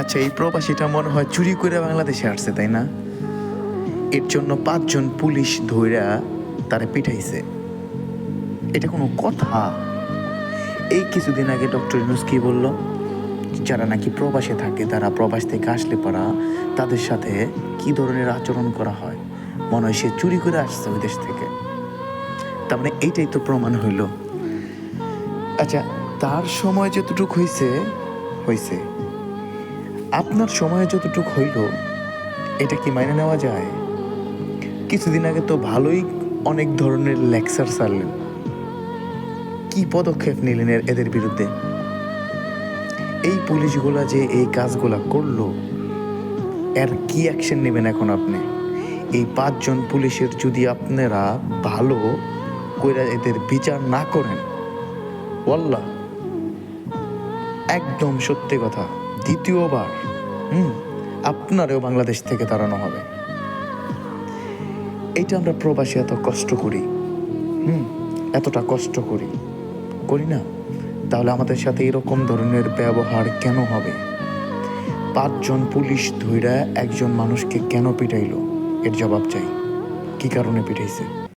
আচ্ছা, এই প্রবাসীটা মনে হয় চুরি করে বাংলাদেশে আসছে, তাই না? এর জন্য 5 জন পুলিশ ধইরা তারে পিটাইছে। এটা কোনো কথা? এই কিছুদিন আগে ডক্টর ইউনূস কি বলল? যারা নাকি প্রবাসে থাকে, তারা প্রবাস থেকে আসলে পরা তাদের সাথে কি ধরনের আচরণ করা হয়। মনে হয় সে চুরি করে আসছে ওই দেশ থেকে। তার মানে এইটাই তো প্রমাণ হইল। আচ্ছা, তার সময় যতটুক হইছে, আপনার সময় যতটুক হইল, এটা কি মাইনে নেওয়া যায়? কিছুদিন আগে তো ভালোই অনেক ধরনের লেকচার ছাড়লেন। কি পদক্ষেপ নিলেন এদের বিরুদ্ধে? এই পুলিশগুলা যে এই কাজগুলা করলো, এর কি অ্যাকশন নেবেন এখন আপনি? এই 5 জন পুলিশের যদি আপনারা ভালো কইরা এদের বিচার না করেন, ওয়াল্লাহ একদম সত্যি কথা, দ্বিতীয়বার আপনারেও বাংলাদেশ থেকে তাড়ানো হবে। এইটা আমরা প্রবাসী এত কষ্ট করি, এতটা কষ্ট করি না? তাহলে আমাদের সাথে এরকম ধরনের ব্যবহার কেন হবে? 5 জন পুলিশ ধইরা একজন মানুষকে কেন পিটাইলো? এর জবাব চাই। কি কারণে পিটাইছে?